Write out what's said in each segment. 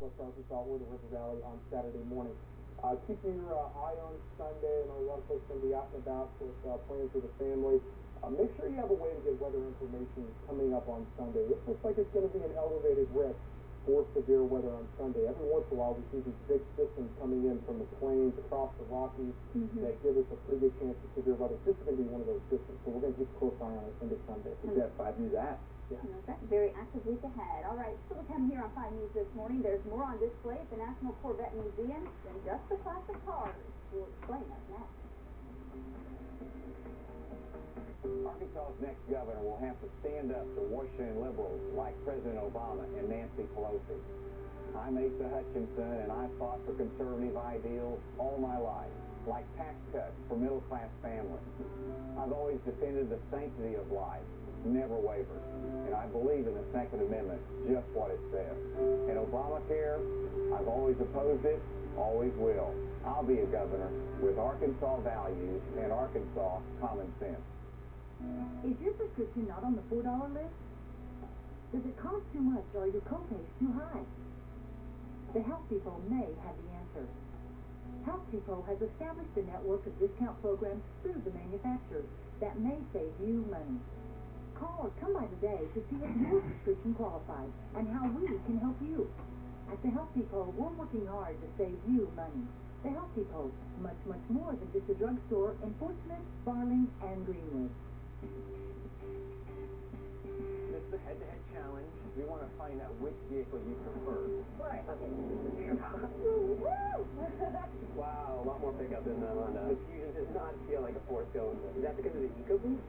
Northwest Arkansas or the River Valley on Saturday morning. Keep your eye on Sunday. I know a lot of folks are going to be out and about with plans with the family. Make sure you have a way to get weather information coming up on Sunday. This looks like it's going to be an elevated risk for severe weather on Sunday. Every once in a while, we see these big systems coming in from the plains across the Rockies that give us a pretty good chance of severe weather. This is going to be one of those systems, so we're going to keep a close eye on it into Sunday. Jeff, 5 News app. Yeah. That's a very active week ahead. All right, still to come here on 5 News this morning. There's more on display at the National Corvette Museum than just the classic cars. We'll explain that next. Arkansas's next governor will have to stand up to Washington liberals like President Obama and Nancy Pelosi. I'm Asa Hutchinson, and I've fought for conservative ideals all my life, like tax cuts for middle-class families. I've always defended the sanctity of life, never wavered, and I believe in the Second Amendment, just what it says. And Obamacare, I've always opposed it, always will. I'll be a governor with Arkansas values and Arkansas common sense. Is your prescription not on the $4 list? Does it cost too much or are your copays too high? The Health Depot may have the answer. Health Depot has established a network of discount programs through the manufacturers that may save you money. Call or come by today to see if your prescription qualifies and how we can help you. At the Health Depot, we're working hard to save you money. The Health Depot, much, much more than just a drugstore in Fort Smith, Farling, and Greenwood. This is a head-to-head challenge. We want to find out which vehicle you prefer. Right. Wow, a lot more pickup than the Honda. The Fusion does not feel like a Ford going. Is that because of the EcoBoost?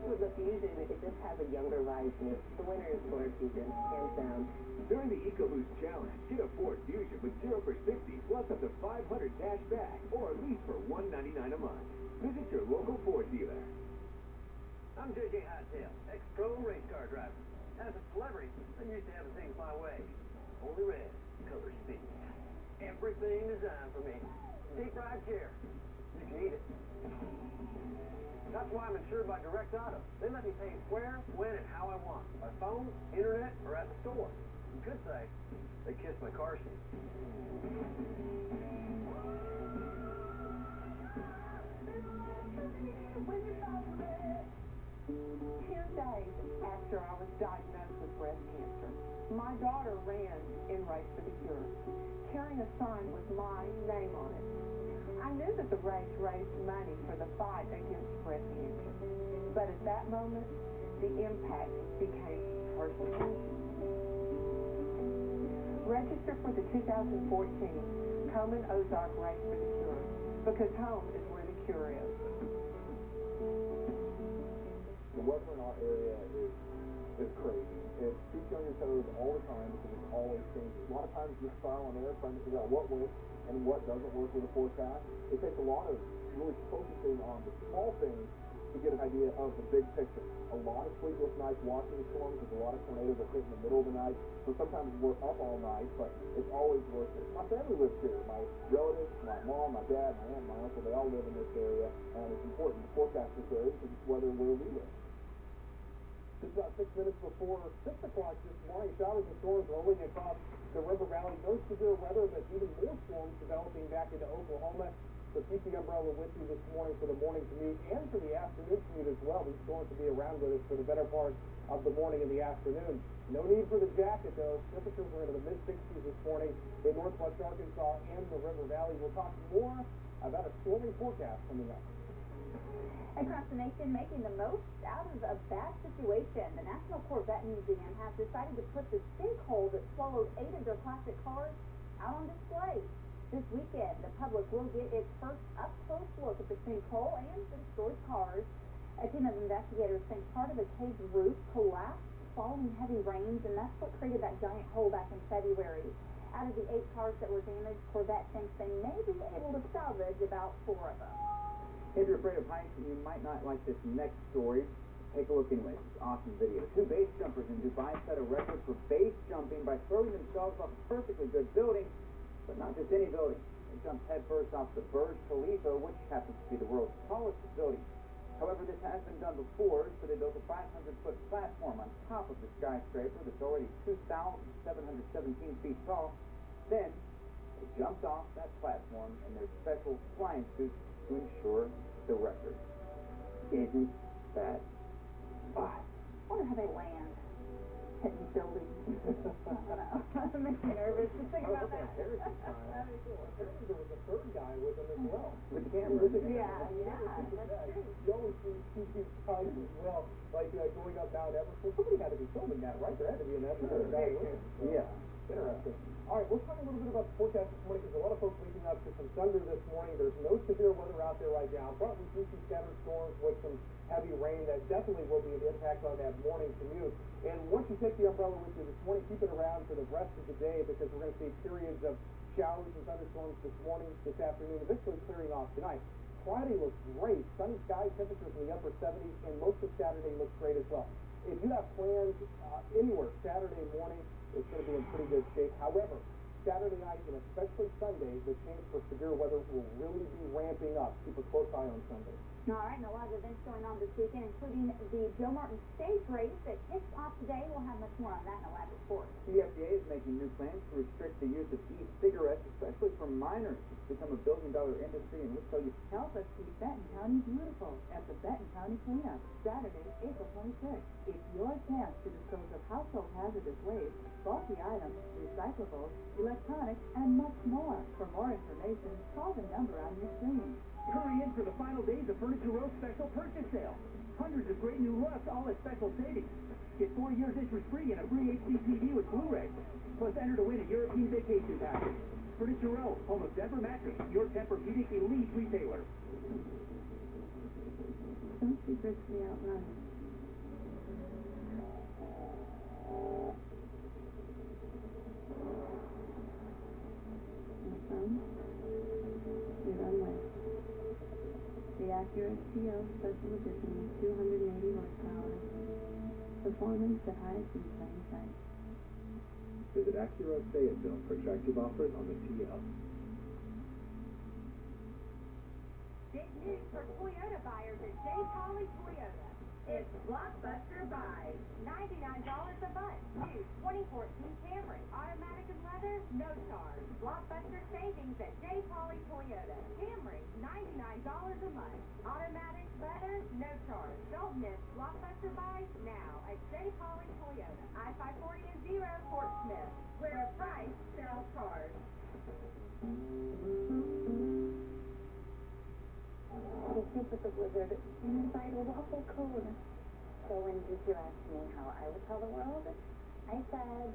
With the Fusion, it just has a younger vibe to it. The winner is Ford Fusion, hands down. During the EcoBoost Challenge, get a Ford Fusion with 0 for 60 plus up to $500 cash back or a lease for $199 a month. Visit your local Ford dealer. I'm J.J. Hightail, ex-pro race car driver. As a celebrity, I'm used to having things my way. Only red, color speed. Everything designed for me. Deep ride chair. You can eat it. That's why I'm insured by Direct Auto. They let me pay where, when, and how I want. By phone, internet, or at the store. You could say, they kiss my car seat. Here days after I was diagnosed with breast cancer, my daughter ran in Race for the Cure, carrying a sign with my name on it. I knew that the race raised money for the fight against breast cancer, but at that moment, the impact became personal. Register for the 2014 Komen Ozark Race for the Cure, because home is where the cure is. The weather in our area is crazy. It keeps you on your toes all the time because it's always changing. A lot of times you're trial and error trying to figure out what works and what doesn't work with a forecast. It takes a lot of really focusing on the small things to get an idea of the big picture. A lot of sleepless nights watching storms. There's a lot of tornadoes that hit in the middle of the night. So sometimes we're up all night, but it's always worth it. My family lives here. My relatives, my mom, my dad, my aunt, my uncle, they all live in this area, and it's important to forecast this area because it's weather where we live. Just about 6 minutes before 6 o'clock this morning, showers and storms rolling across the River Valley. No severe weather, but even more storms developing back into Oklahoma. So keep the umbrella with you this morning for the morning commute and for the afternoon commute as well. These storms will be around with us for the better part of the morning and the afternoon. No need for the jacket, though. Temperatures are into the mid-60s this morning in northwest Arkansas and the River Valley. We'll talk more about a stormy forecast coming up. Across the nation, making the most out of a bad situation. The National Corvette Museum has decided to put the sinkhole that swallowed 8 of their classic cars out on display. This weekend, the public will get its first up-close look at the sinkhole and the destroyed cars. A team of investigators think part of the cave's roof collapsed following heavy rains, and that's what created that giant hole back in February. Out of the 8 cars that were damaged, Corvette thinks they may be able to salvage about 4 of them. If you're afraid of heights, you might not like this next story. Take a look anyway. It's an awesome video. 2 base jumpers in Dubai set a record for base jumping by throwing themselves off a perfectly good building, but not just any building. They jumped headfirst off the Burj Khalifa, which happens to be the world's tallest facility. However, this has been done before, so they built a 500-foot platform on top of the skyscraper that's already 2,717 feet tall. Then, they jumped off that platform in their special flying suits to ensure the record. Isn't that odd? I wonder how they land. Hitting buildings. I don't know. It makes me nervous. Just think about that. That'd be cool. Apparently there was a third guy with them as well. With the camera. Yeah, that's true. You always see these guys as well, like going up Mount Everest. Well, somebody had to be filming that, right? There had to be another guy with them. So, Yeah. interesting. All right, let's talk a little bit about the forecast this morning, because a lot of folks waking up to some thunder this morning. There's no severe weather out there right now, but we do see scattered storms with some heavy rain that definitely will be an impact on that morning commute. And once you take the umbrella with you this morning, keep it around for the rest of the day, because we're going to see periods of showers and thunderstorms this morning, this afternoon, eventually clearing off tonight. Friday looks great. Sunny skies, temperatures in the upper 70s, and most of Saturday looks great as well. If you have plans anywhere Saturday morning, it's going to be in pretty good shape. However, Saturday night and especially Sunday, the chance for severe weather will really be ramping up. Keep a close eye on Sunday. All right, and a lot of events going on this weekend, including the Joe Martin stage race that kicks off today. We'll have much more on that in a live report. The FDA is making new plans to restrict the use of e-cigarettes, especially for minors. It's become a billion-dollar industry, and we'll tell you. Help us keep Benton County beautiful at the Benton County Cleanup, Saturday, April 26th. It's your chance to dispose of household hazardous waste, bulky items, recyclables, electronics, and much more. For more information, call the number on your screen. Hurry in for the final days of Furniture Row's special purchase sale. Hundreds of great new looks, all at special savings. Get 4 years interest-free and a free HD TV with Blu-ray. Plus, enter to win a European vacation package. Furniture Row, home of Denver Mattress, your Tempur-Pedic elite retailer. Don't speak briskly out loud. And from your runway. The Acura TL Special Edition 280 horsepower. Performance that hides in plain sight. Visit Acura Fayetteville for attractive offers on the TL. Big news for Toyota buyers at J. Pauley Toyota. It's Blockbuster Buy. $99 a month. New 2014 Camry. Automatic and leather, no charge. Blockbuster savings at J. Pauley Toyota. Camry, $99 a month. Automatic, leather, no charge. Don't miss Blockbuster Buy now at J. Pauley Toyota. I-540 and 0, Fort Smith. Where a price sells cars. It's just with the blizzard inside a waffle cone. So when teacher asked me how I would tell the world, I said...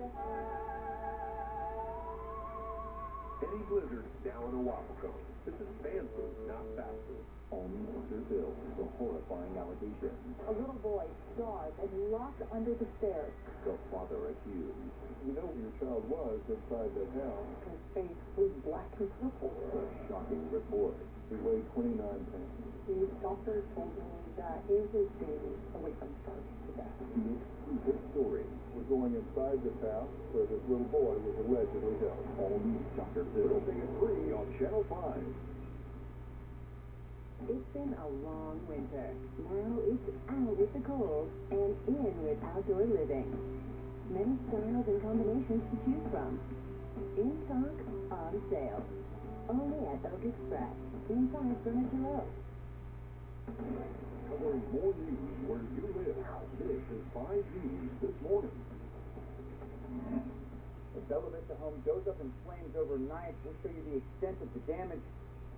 Any blizzard, now in a waffle cone. This is fan food, not fast food. Only Mr. Bill, the horrifying allegation. A little boy starved and locked under the stairs. The father accused. You know who your child was inside that house. His face was black and purple. The shocking report. He weighed 29 pounds. The doctor told me that he was being away from starving to death. The exclusive story. We're going inside this house where this little boy was allegedly held. All news Dr. Bill. Thursday at 3 on Channel 5. It's been a long winter. Now it's out with the cold and in with outdoor living. Many styles and combinations to choose from. In stock, on sale. Only at Oak Express, inside Furniture Row. Covering more news where you live. This is 5 News This Morning. The Bella Vista home goes up in flames overnight. We'll show you the extent of the damage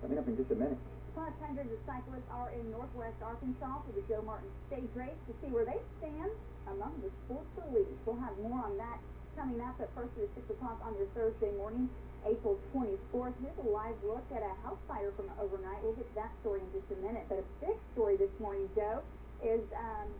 coming up in just a minute. Plus, hundreds of cyclists are in northwest Arkansas for the Joe Martin stage race to see where they stand among the sports elite. We'll have more on that coming up at first at 6 o'clock on your Thursday morning, April 24th. Here's a live look at a house fire from overnight. We'll get to that story in just a minute. But a big story this morning, Joe, is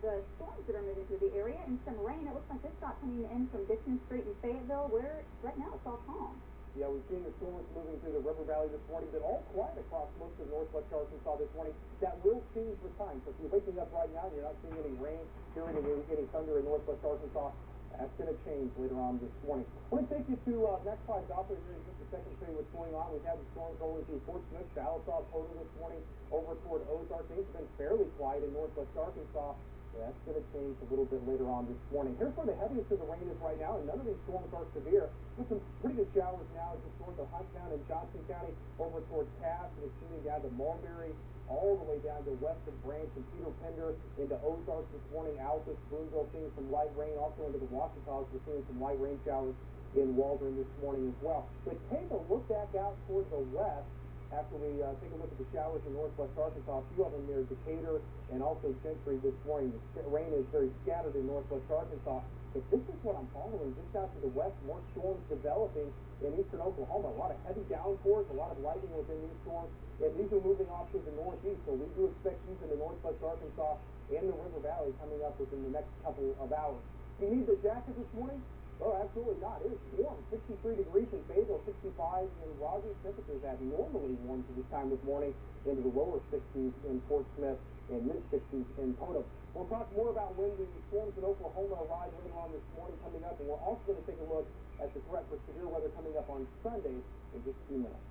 the storms that are moving through the area and some rain. It looks like this got coming in from Dixon Street in Fayetteville, where right now it's all calm. Yeah, we've seen the storms moving through the river valley this morning, but all quiet across most of northwest Arkansas this morning. That will change with time. So if you're waking up right now and you're not seeing any rain, hearing any thunder in northwest Arkansas, that's going to change later on this morning. I want to take you to Max 5 Doppler here in just a second to show you what's going on. We've had the storms rolling through Fort Smith, Chalasaw, Total this morning, over toward Ozark. Things have been fairly quiet in northwest Arkansas. That's going to change a little bit later on this morning. Here's where the heaviest of the rain is right now, and none of these storms are severe. With some pretty good showers now just north of Hunttown and Johnson County over towards Cass and extending down to Mulberry, all the way down to west of Branch and Peter Pender into Ozarks this morning. Altus, Boonville seeing some light rain. Also into the Ouachitas, we're seeing some light rain showers in Waldron this morning as well. But take a look back out towards the west after we take a look at the showers in northwest Arkansas. A few of them near Decatur and also Gentry this morning. The rain is very scattered in northwest Arkansas. But this is what I'm following just out to the west. More storms developing in eastern Oklahoma. A lot of heavy downpours, a lot of lightning within these storms. And these are moving off to the northeast. So we do expect these in the northwest Arkansas and the River Valley coming up within the next couple of hours. Do you need the jacket this morning? Oh, absolutely not. It is warm. 63 degrees in Fayetteville, 65 in Rogers. Temperatures abnormally warm for this time this morning, into the lower 60s in Fort Smith and mid-60s in Potomac. We'll talk more about when the storms in Oklahoma arrive later on this morning coming up, and we're also going to take a look at the threat for severe weather coming up on Sunday in just a few minutes.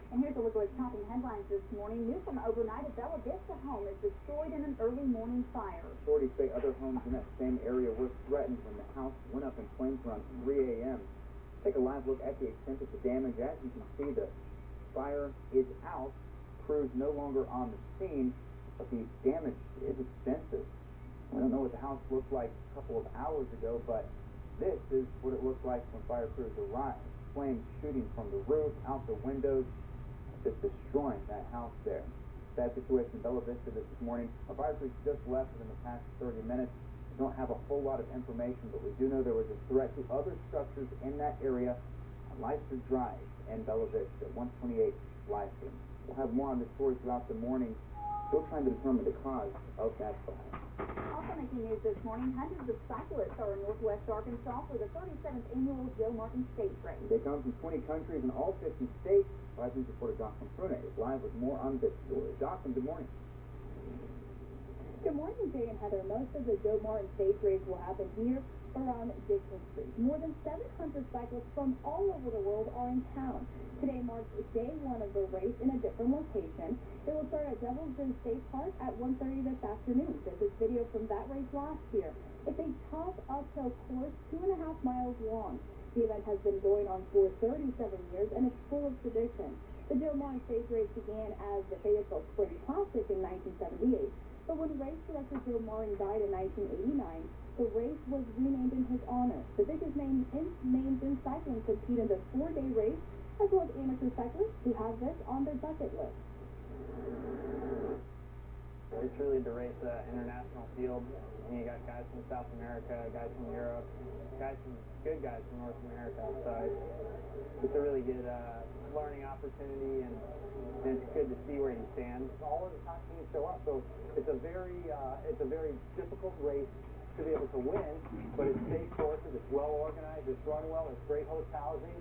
And here's a look at what's topping headlines this morning. News from overnight, a Bella Vista home is destroyed in an early morning fire. Authorities say other homes in that same area were threatened when the house went up in flames around 3 a.m. Take a live look at the extent of the damage. As you can see, the fire is out. Crews no longer on the scene, but the damage is extensive. I don't know what the house looked like a couple of hours ago, but this is what it looked like when fire crews arrived. Flames shooting from the roof, out the windows, just destroying that house there. Bad situation in Bella Vista this morning. Our fire crews just left within the past 30 minutes. We don't have a whole lot of information, but we do know there was a threat to other structures in that area on Leicester Drive and Bella Vista, 128 Leicester. We'll have more on this story throughout the morning. Still trying to determine the cause of that fire. Also making news this morning, hundreds of cyclists are in northwest Arkansas for the 37th annual Joe Martin State Race. They come from 20 countries in all 50 states. 5 News reporter Jocelyn Prune is live with more on this story. Jocelyn, good morning. Good morning, Jay and Heather. Most of the Joe Martin Stage Race will happen here around Dixon Street. More than 700 cyclists from all over the world are in town. Today marks day one of the race in a different location. It will start at Devil's Den State Park at 1:30 this afternoon. This is video from that race last year. It's a tough uphill course, 2.5 miles long. The event has been going on for 37 years and it's full of tradition. The Joe Martin Stage Race began as the Fayetteville Spring Classic in 1978, but when race director Joe Martin died in 1989, the race was renamed in his honor. The biggest names in cycling compete in this 4-day race, as well as amateur cyclists who have this on their bucket list. It's really to race an international field. You got guys from South America, guys from Europe, good guys from North America. So it's a really good learning opportunity, and it's good to see where you stand. All of the top teams show up, so it's a very difficult race to be able to win, but it's safe courses, it's well organized, it's run well, it's great host housing.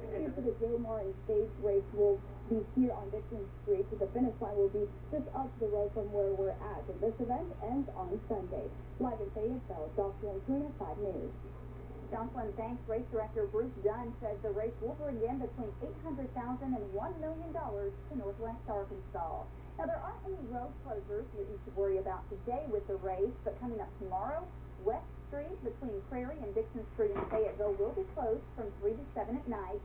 Here for the Joe Martin Stage Race will be here on Dixon Street. The finish line will be just up the road from where we're at. And this event ends on Sunday. Live in Fayetteville, Jocelyn Prune, 5 News. Jocelyn, thanks. Race director Bruce Dunn says the race will bring in between $800,000 and $1 million to northwest Arkansas. Now, there aren't any road closures you need to worry about today with the race, but coming up tomorrow, West Street between Prairie and Dixon Street in Fayetteville will be closed from 3 to 7 at night.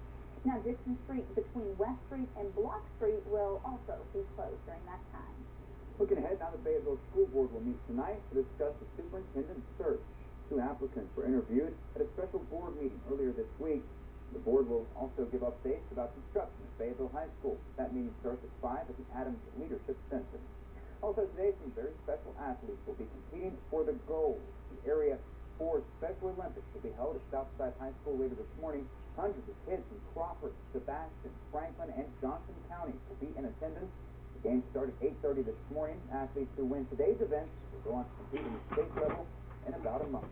Now, Dixon Street between West Street and Block Street will also be closed during that time. Looking ahead, now the Fayetteville School Board will meet tonight to discuss the superintendent search. 2 applicants were interviewed at a special board meeting earlier this week. The board will also give updates about construction at Fayetteville High School. That meeting starts at 5 at the Adams Leadership Center. Also today, some very special athletes will be competing for the gold. The Area 4 Special Olympics will be held at Southside High School later this morning. Hundreds of kids from Crawford, Sebastian, Franklin, and Johnson counties will be in attendance. The games start at 8:30 this morning. Athletes who win today's event will go on to compete in the state level in about a month.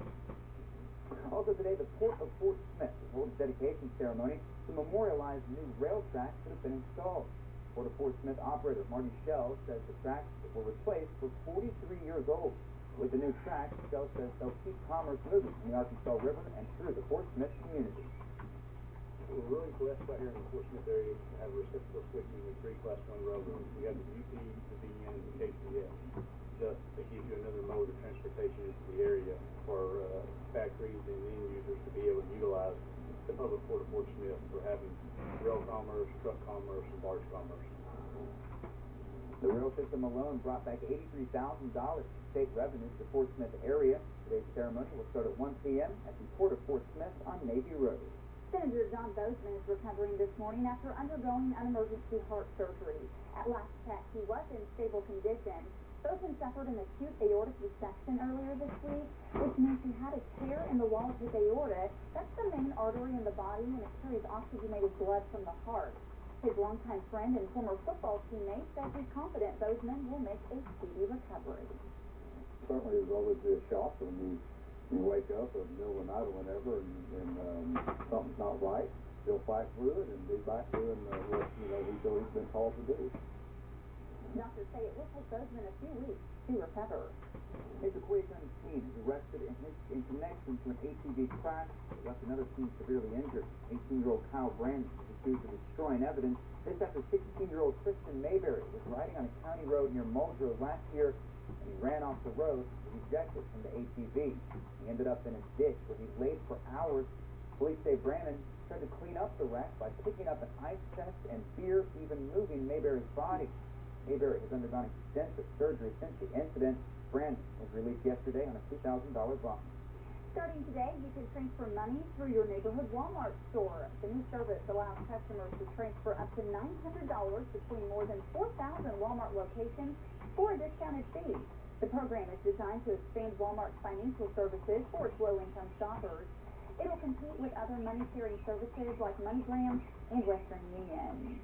Also today, the Port of Fort Smith will hold a dedication ceremony to memorialize the new rail tracks that have been installed. Port of Fort Smith operator Marty Shell says the tracks that were replaced were 43 years old. With the new tracks, Shell says they'll keep commerce moving from the Arkansas River and through the Fort Smith community. We're really blessed right here in the Fort Smith area to have reciprocal switching with 3 Class 1 railroads. We have the UP, the BN, and the KCS. Thus, it gives you another mode of transportation into the area for factories and end users to be able to utilize the public port of Fort Smith for having rail commerce, truck commerce, and barge commerce. The rail system alone brought back $83,000 in state revenue to the Fort Smith area. Today's ceremony will start at 1 p.m. at the Port of Fort Smith on Navy Road. Senator John Bozeman is recovering this morning after undergoing an emergency heart surgery. At last check, he was in stable condition. Bozeman suffered an acute aortic dissection earlier this week, which means he had a tear in the wall of his aorta. That's the main artery in the body, and it carries oxygenated blood from the heart. His longtime friend and former football teammate says he's confident Bozeman will make a speedy recovery. Certainly, there's always a shock when you wake up in the middle of the night or whenever, and something's not right. He'll fight through it and be back doing what he's been called to do. Doctors say it will take Bozeman a few weeks to recover. Major Police on the scene is arrested in connection to an ATV crash that left another teen severely injured. 18-year-old Kyle Brandon is accused of destroying evidence. This after 16-year-old Christian Mayberry was riding on a county road near Muldrow last year, and he ran off the road and ejected from the ATV. He ended up in a ditch where he laid for hours. Police say Brandon tried to clean up the wreck by picking up an ice chest and beer, even moving Mayberry's body. Mayberry has undergone extensive surgery since the incident. Brandon was released yesterday on a $2,000 bond. Starting today, you can transfer money through your neighborhood Walmart store. The new service allows customers to transfer up to $900 between more than 4,000 Walmart locations for a discounted fee. The program is designed to expand Walmart's financial services for its low-income shoppers. It will compete with other money-sharing services like MoneyGram and Western Union.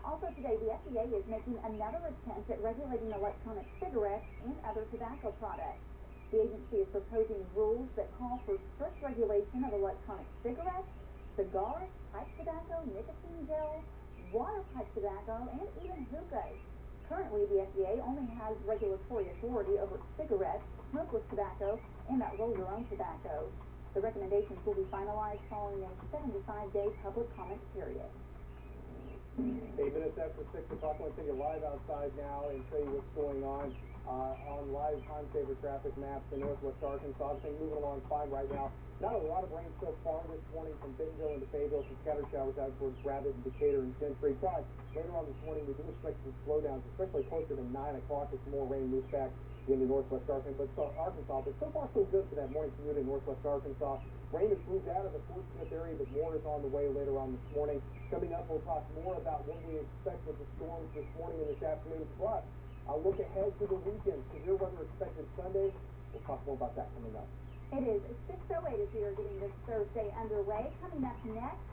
Also today, the FDA is making another attempt at regulating electronic cigarettes and other tobacco products. The agency is proposing rules that call for strict regulation of electronic cigarettes, cigars, pipe tobacco, nicotine gel, water pipe tobacco, and even hookahs. Currently, the FDA only has regulatory authority over cigarettes, smokeless tobacco, and that roll-your-own tobacco. The recommendations will be finalized following a 75-day public comment period. 8 minutes after 6 o'clock, I'm going to take you live outside now and show you what's going on live time-saver traffic maps in northwest Arkansas. Everything moving along fine right now. Not a lot of rain so far this morning from Bentonville into Fayetteville, some scattered showers out towards Rapid and Decatur and Gentry. But later on this morning, we do expect some slowdowns, especially closer to 9 o'clock as more rain moves back into northwest Arkansas. But so far, so good for that morning commute in northwest Arkansas. Rain has moved out of the Fort Smith area, but more is on the way later on this morning. Coming up, we'll talk more about what we expect with the storms this morning and this afternoon. Plus, I'll look ahead to the weekend. Severe weather expected Sunday. We'll talk more about that coming up. It is 6:08 as we are getting this Thursday underway. Coming up next,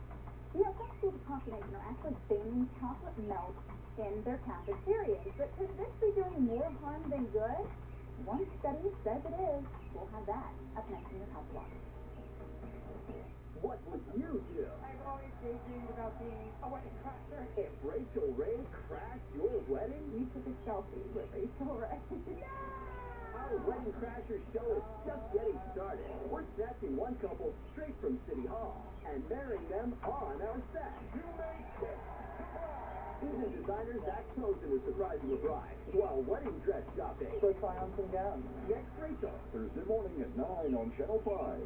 some schools across the nation are actually banning chocolate melt in their cafeterias. But could this be doing more harm than good? One study says it is. We'll have that up next in your House Watch. What would you do? I've always daydreamed about being a wedding crasher. If Rachel Ray crashed your wedding? We took a selfie with Rachel Ray. Our Wedding Crashers show is just getting started. We're snatching one couple straight from City Hall and marrying them on our set. You may kiss the bride. Even designers act chosen as surprising a bride while wedding dress shopping. Go try on some gowns. Next Rachel, Thursday morning at 9 on Channel 5.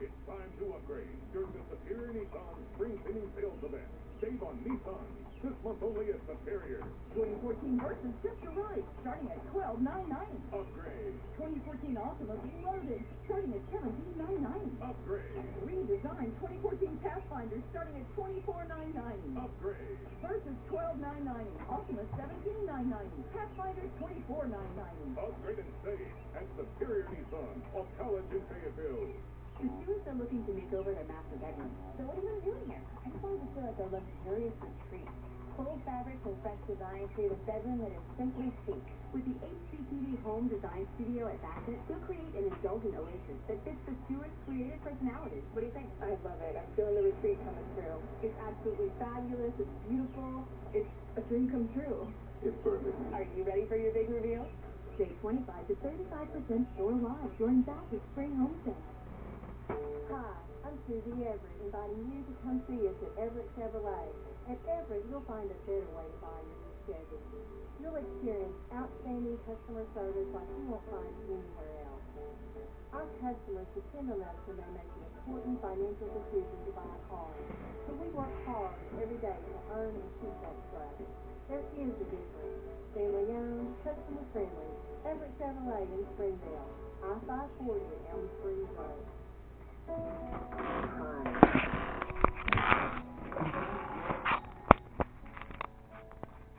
It's time to upgrade during the Superior Nissan Spring Cleaning Sales Event. Save on Nissan this month only at Superior. 2014 Versus just arrived, starting at $12,990. Upgrade. 2014 Optima Loaded, starting at $17,990. Upgrade. Redesigned 2014 Pathfinder, starting at $24,990. Upgrade. Versus $12,990. Optima $17,990. Pathfinder $24,990. Upgrade and save at Superior Nissan on College in Fayetteville. The Stewarts are looking to make over their master bedroom. So what are you going to do in here? I just wanted to feel like a luxurious retreat. Cool fabrics and fresh design create a bedroom that is simply chic. With the HGTV Home Design Studio at Bassett, you'll create an indulgent oasis that fits the Stewarts' creative personality. What do you think? I love it. I'm feeling the retreat coming through. It's absolutely fabulous. It's beautiful. It's a dream come true. It's perfect. Are you ready for your big reveal? Save 25 to 35% store-wide during Bassett's spring home sale. Hi, I'm Susie Everett, inviting you to come see us at Everett Chevrolet. At Everett, you'll find a better way to buy your new Chevy. You'll experience outstanding customer service like you won't find anywhere else. Our customers depend on us when they make an important financial decision to buy a car. So we work hard every day to earn and keep that trust. There is a difference. Family-owned, customer-friendly, Everett Chevrolet in Springdale. I-540 at Elm Springs Road. Time.